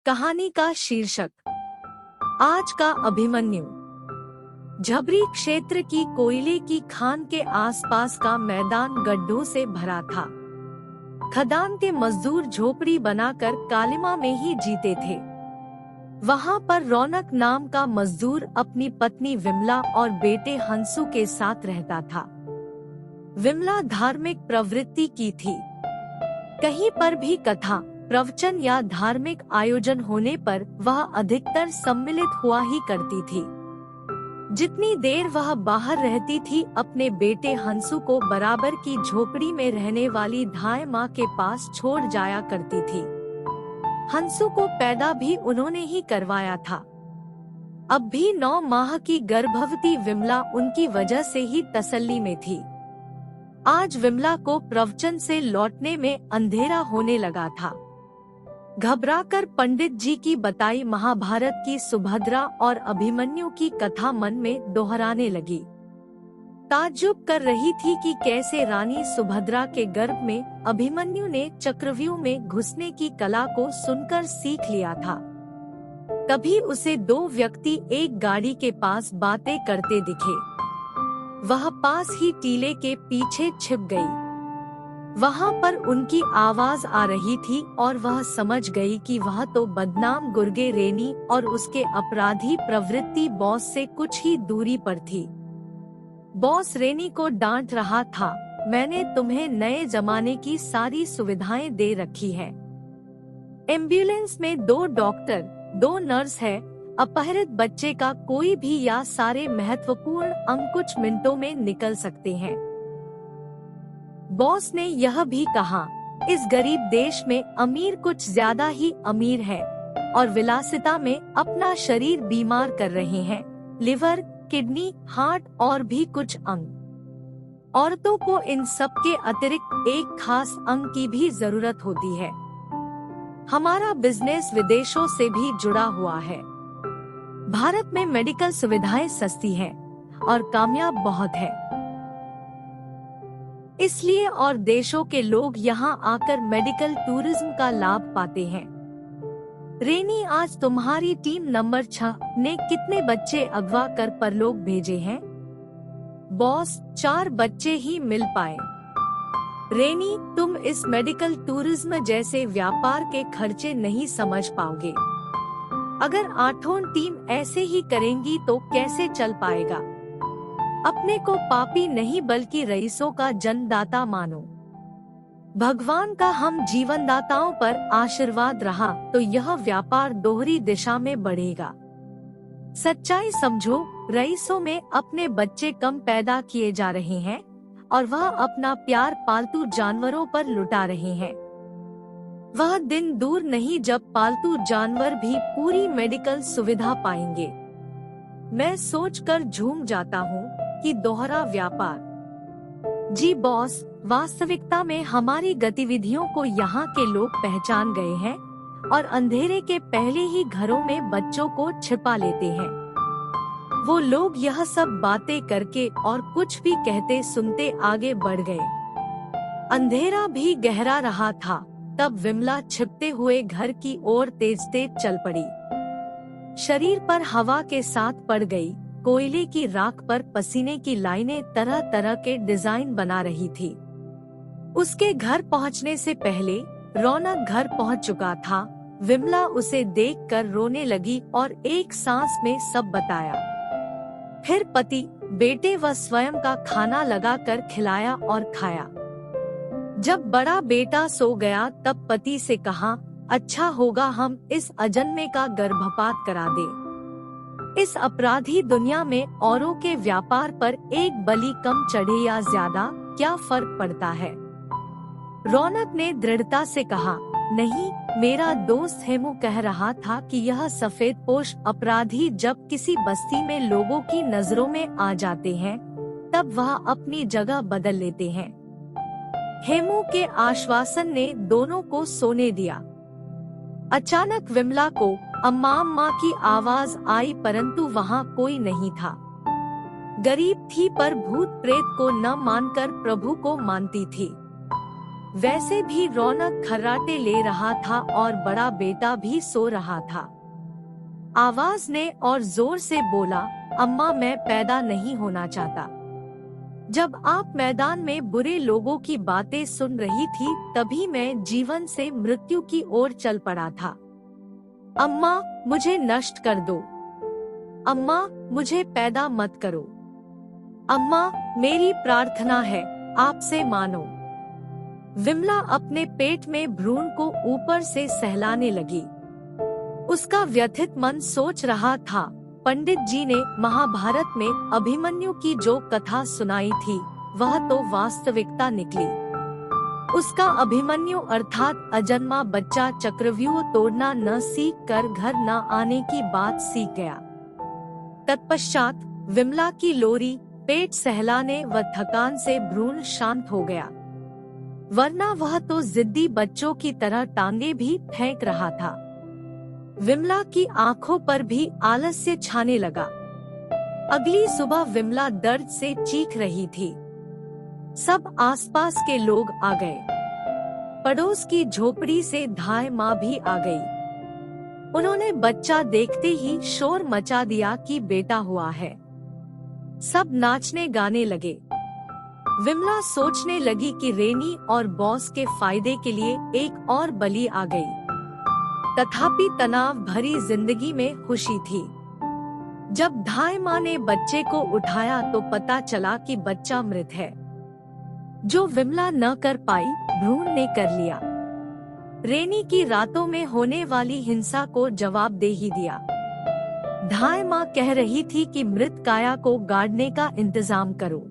कहानी का शीर्षक आज का अभिमन्यु। झबरी क्षेत्र की कोयले की खान के आसपास का मैदान गड्ढों से भरा था। खदान के मजदूर झोपड़ी बनाकर कालिमा में ही जीते थे। वहाँ पर रौनक नाम का मजदूर अपनी पत्नी विमला और बेटे हंसू के साथ रहता था। विमला धार्मिक प्रवृत्ति की थी। कहीं पर भी कथा, प्रवचन या धार्मिक आयोजन होने पर वह अधिकतर सम्मिलित हुआ ही करती थी। जितनी देर वह बाहर रहती थी, अपने बेटे हंसू को बराबर की झोपड़ी में रहने वाली धाय माँ के पास छोड़ जाया करती थी। हंसू को पैदा भी उन्होंने ही करवाया था। अब भी 9 माह की गर्भवती विमला उनकी वजह से ही तसल्ली में थी। आज विमला को प्रवचन से लौटने में अंधेरा होने लगा था। घबराकर पंडित जी की बताई महाभारत की सुभद्रा और अभिमन्यु की कथा मन में दोहराने लगी। ताज्जुब कर रही थी कि कैसे रानी सुभद्रा के गर्भ में अभिमन्यु ने चक्रव्यूह में घुसने की कला को सुनकर सीख लिया था। तभी उसे 2 व्यक्ति एक गाड़ी के पास बातें करते दिखे। वह पास ही टीले के पीछे छिप गई। वहाँ पर उनकी आवाज आ रही थी और वह समझ गई कि वह तो बदनाम गुर्गे रेनी और उसके अपराधी प्रवृत्ति बॉस से कुछ ही दूरी पर थी। बॉस रेनी को डांट रहा था, मैंने तुम्हें नए जमाने की सारी सुविधाएं दे रखी है। एम्बुलेंस में 2 डॉक्टर, 2 नर्स है। अपहृत बच्चे का कोई भी या सारे महत्वपूर्ण अंग कुछ मिनटों में निकल सकते हैं। बॉस ने यह भी कहा, इस गरीब देश में अमीर कुछ ज्यादा ही अमीर है और विलासिता में अपना शरीर बीमार कर रहे हैं। लिवर, किडनी, हार्ट और भी कुछ अंग। औरतों को इन सब के अतिरिक्त एक खास अंग की भी जरूरत होती है। हमारा बिजनेस विदेशों से भी जुड़ा हुआ है। भारत में मेडिकल सुविधाएं सस्ती हैं और कामयाब बहुत है। इसलिए और देशों के लोग यहाँ आकर मेडिकल टूरिज्म का लाभ पाते हैं। रेनी, आज तुम्हारी टीम नंबर 6 ने कितने बच्चे अगवा कर परलोक भेजे हैं? बॉस, 4 बच्चे ही मिल पाए। रेनी, तुम इस मेडिकल टूरिज्म जैसे व्यापार के खर्चे नहीं समझ पाओगे। अगर 8 टीम ऐसे ही करेंगी तो कैसे चल पाएगा? अपने को पापी नहीं बल्कि रईसों का जन्मदाता मानो। भगवान का हम जीवनदाताओं पर आशीर्वाद रहा तो यह व्यापार दोहरी दिशा में बढ़ेगा। सच्चाई समझो, रईसों में अपने बच्चे कम पैदा किए जा रहे हैं और वह अपना प्यार पालतू जानवरों पर लुटा रहे हैं। वह दिन दूर नहीं जब पालतू जानवर भी पूरी मेडिकल सुविधा पाएंगे। मैं सोचकर झूम जाता हूँ कि दोहरा व्यापार। जी बॉस, वास्तविकता में हमारी गतिविधियों को यहाँ के लोग पहचान गए हैं और अंधेरे के पहले ही घरों में बच्चों को छिपा लेते हैं। वो लोग यह सब बातें करके और कुछ भी कहते सुनते आगे बढ़ गए। अंधेरा भी गहरा रहा था। तब विमला छिपते हुए घर की ओर तेज तेज चल पड़ी। शरीर पर हवा के साथ पड़ गई। कोयले की राख पर पसीने की लाइनें तरह तरह के डिजाइन बना रही थी। उसके घर पहुंचने से पहले रौनक घर पहुंच चुका था। विमला उसे देखकर रोने लगी और एक सांस में सब बताया। फिर पति, बेटे व स्वयं का खाना लगाकर खिलाया और खाया। जब बड़ा बेटा सो गया तब पति से कहा, अच्छा होगा हम इस अजन्मे का गर्भपात करा दे। इस अपराधी दुनिया में औरों के व्यापार पर एक बलि कम चढ़े या ज्यादा, क्या फर्क पड़ता है? रौनक ने दृढ़ता से कहा, नहीं, मेरा दोस्त हेमू कह रहा था कि यह सफेद पोश अपराधी जब किसी बस्ती में लोगों की नजरों में आ जाते हैं तब वह अपनी जगह बदल लेते हैं। हेमू के आश्वासन ने दोनों को सोने दिया। अचानक विमला को अम्मा अम्मा की आवाज आई, परंतु वहाँ कोई नहीं था। गरीब थी पर भूत प्रेत को न मानकर प्रभु को मानती थी। वैसे भी रौनक खर्राटे ले रहा था और बड़ा बेटा भी सो रहा था। आवाज ने और जोर से बोला, अम्मा मैं पैदा नहीं होना चाहता। जब आप मैदान में बुरे लोगों की बातें सुन रही थी तभी मैं जीवन से मृत्यु की ओर चल पड़ा था। अम्मा मुझे नष्ट कर दो। अम्मा मुझे पैदा मत करो। अम्मा मेरी प्रार्थना है, आपसे मानो। विमला अपने पेट में भ्रूण को ऊपर से सहलाने लगी। उसका व्यथित मन सोच रहा था, पंडित जी ने महाभारत में अभिमन्यु की जो कथा सुनाई थी वह तो वास्तविकता निकली। उसका अभिमन्यु अर्थात अजन्मा बच्चा चक्रव्यूह तोड़ना न सीख कर घर न आने की बात सीख गया। तत्पश्चात विमला की लोरी, पेट सहलाने व थकान से भ्रूण शांत हो गया, वरना वह तो जिद्दी बच्चों की तरह टांगे भी फेंक रहा था। विमला की आंखों पर भी आलस्य छाने लगा। अगली सुबह विमला दर्द से चीख रही थी। सब आसपास के लोग आ गए। पड़ोस की झोपड़ी से धाय माँ भी आ गई। उन्होंने बच्चा देखते ही शोर मचा दिया कि बेटा हुआ है। सब नाचने गाने लगे। विमला सोचने लगी कि रेनी और बॉस के फायदे के लिए एक और बलि आ गई। तथापि तनाव भरी जिंदगी में खुशी थी। जब धाय माँ ने बच्चे को उठाया तो पता चला कि बच्चा मृत है। जो विमला न कर पाई भ्रूण ने कर लिया। रेनी की रातों में होने वाली हिंसा को जवाब दे ही दिया। धाय माँ कह रही थी कि मृत काया को गाड़ने का इंतजाम करो।